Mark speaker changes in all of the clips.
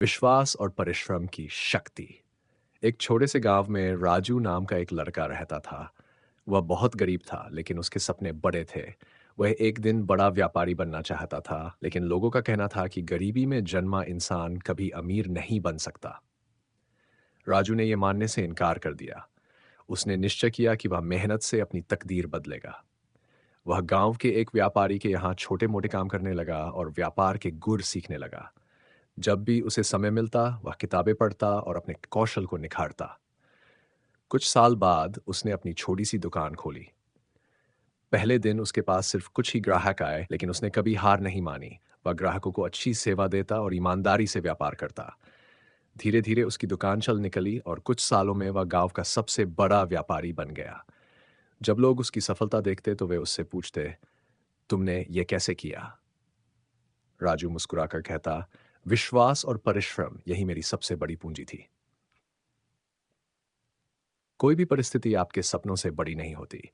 Speaker 1: विश्वास और परिश्रम की शक्ति। एक छोटे से गांव में राजू नाम का एक लड़का रहता था। वह बहुत गरीब था, लेकिन उसके सपने बड़े थे। वह एक दिन बड़ा व्यापारी बनना चाहता था, लेकिन लोगों का कहना था कि गरीबी में जन्मा इंसान कभी अमीर नहीं बन सकता। राजू ने यह मानने से इनकार कर दिया। उसने निश्चय किया कि वह मेहनत से अपनी तकदीर बदलेगा। वह गांव के एक व्यापारी के यहाँ छोटे मोटे काम करने लगा और व्यापार के गुर सीखने लगा। जब भी उसे समय मिलता, वह किताबें पढ़ता और अपने कौशल को निखारता। कुछ साल बाद उसने अपनी छोटी सी दुकान खोली। पहले दिन उसके पास सिर्फ कुछ ही ग्राहक आए, लेकिन उसने कभी हार नहीं मानी। वह ग्राहकों को अच्छी सेवा देता और ईमानदारी से व्यापार करता। धीरे धीरे उसकी दुकान चल निकली और कुछ सालों में वह गांव का सबसे बड़ा व्यापारी बन गया। जब लोग उसकी सफलता देखते तो वे उससे पूछते, तुमने ये कैसे किया? राजू मुस्कुराकर कहता, विश्वास और परिश्रम, यही मेरी सबसे बड़ी पूंजी थी। कोई भी परिस्थिति आपके सपनों से बड़ी नहीं होती।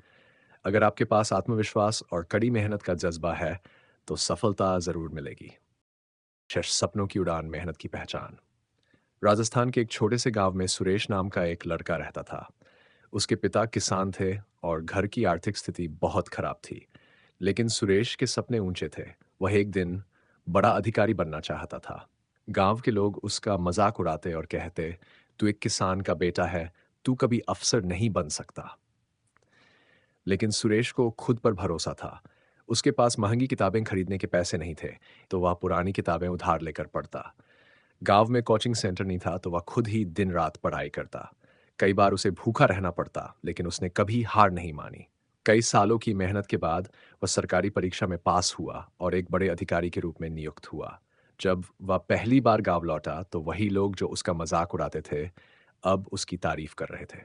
Speaker 1: अगर आपके पास आत्मविश्वास और कड़ी मेहनत का जज्बा है, तो सफलता जरूर मिलेगी। सपनों की उड़ान, मेहनत की पहचान। राजस्थान के एक छोटे से गांव में सुरेश नाम का एक लड़का रहता था। उसके पिता किसान थे और घर की आर्थिक स्थिति बहुत खराब थी। लेकिन सुरेश के सपने ऊंचे थे। वह एक दिन बड़ा अधिकारी बनना चाहता था। गांव के लोग उसका मजाक उड़ाते और कहते, तू एक किसान का बेटा है, तू कभी अफसर नहीं बन सकता। लेकिन सुरेश को खुद पर भरोसा था। उसके पास महंगी किताबें खरीदने के पैसे नहीं थे, तो वह पुरानी किताबें उधार लेकर पढ़ता। गांव में कोचिंग सेंटर नहीं था, तो वह खुद ही दिन रात पढ़ाई करता। कई बार उसे भूखा रहना पड़ता, लेकिन उसने कभी हार नहीं मानी। कई सालों की मेहनत के बाद वह सरकारी परीक्षा में पास हुआ और एक बड़े अधिकारी के रूप में नियुक्त हुआ। जब वह पहली बार गांव लौटा, तो वही लोग जो उसका मजाक उड़ाते थे, अब उसकी तारीफ कर रहे थे।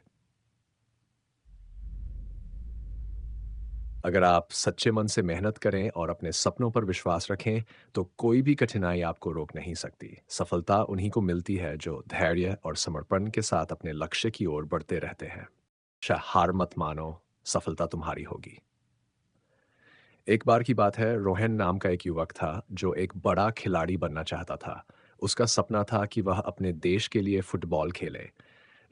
Speaker 1: अगर आप सच्चे मन से मेहनत करें और अपने सपनों पर विश्वास रखें, तो कोई भी कठिनाई आपको रोक नहीं सकती। सफलता उन्हीं को मिलती है जो धैर्य और समर्पण के साथ अपने लक्ष्य की ओर बढ़ते रहते हैं। हार मत मानो, सफलता तुम्हारी होगी। एक बार की बात है, रोहन नाम का एक युवक था जो एक बड़ा खिलाड़ी बनना चाहता था। उसका सपना था कि वह अपने देश के लिए फुटबॉल खेले,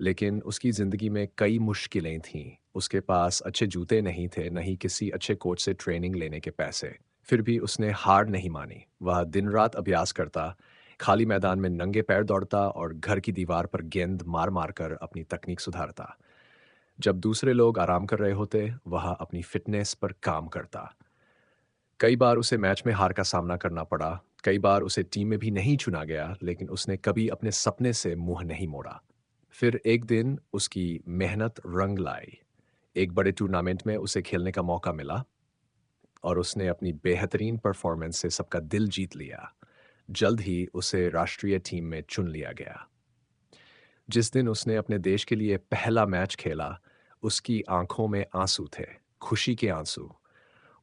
Speaker 1: लेकिन उसकी ज़िंदगी में कई मुश्किलें थीं। उसके पास अच्छे जूते नहीं थे, न ही किसी अच्छे कोच से ट्रेनिंग लेने के पैसे। फिर भी उसने हार नहीं मानी। वह दिन-रात अभ्यास करता, खाली मैदान में नंगे पैर दौड़ता और घर की दीवार पर गेंद मार-मार कर अपनी तकनीक सुधारता। जब दूसरे लोग आराम कर रहे होते, वह अपनी फ़िटनेस पर काम करता। कई बार उसे मैच में हार का सामना करना पड़ा, कई बार उसे टीम में भी नहीं चुना गया, लेकिन उसने कभी अपने सपने से मुँह नहीं मोड़ा। फिर एक दिन उसकी मेहनत रंग लाई। एक बड़े टूर्नामेंट में उसे खेलने का मौका मिला और उसने अपनी बेहतरीन परफॉर्मेंस से सबका दिल जीत लिया। जल्द ही उसे राष्ट्रीय टीम में चुन लिया गया। जिस दिन उसने अपने देश के लिए पहला मैच खेला, उसकी आंखों में आंसू थे, खुशी के आंसू।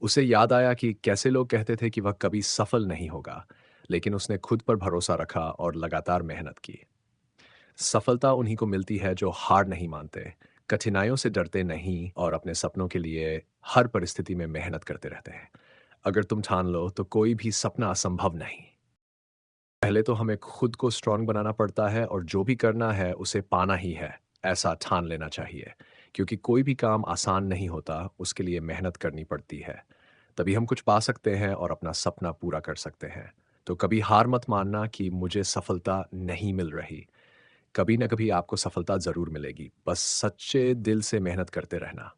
Speaker 1: उसे याद आया कि कैसे लोग कहते थे कि वह कभी सफल नहीं होगा, लेकिन उसने खुद पर भरोसा रखा और लगातार मेहनत की। सफलता उन्हीं को मिलती है जो हार नहीं मानते, कठिनाइयों से डरते नहीं और अपने सपनों के लिए हर परिस्थिति में मेहनत करते रहते हैं। अगर तुम ठान लो, तो कोई भी सपना असंभव नहीं। पहले तो हमें खुद को स्ट्रांग बनाना पड़ता है और जो भी करना है उसे पाना ही है, ऐसा ठान लेना चाहिए। क्योंकि कोई भी काम आसान नहीं होता, उसके लिए मेहनत करनी पड़ती है। तभी हम कुछ पा सकते हैं और अपना सपना पूरा कर सकते हैं। तो कभी हार मत मानना कि मुझे सफलता नहीं मिल रही। कभी ना कभी आपको सफलता ज़रूर मिलेगी, बस सच्चे दिल से मेहनत करते रहना।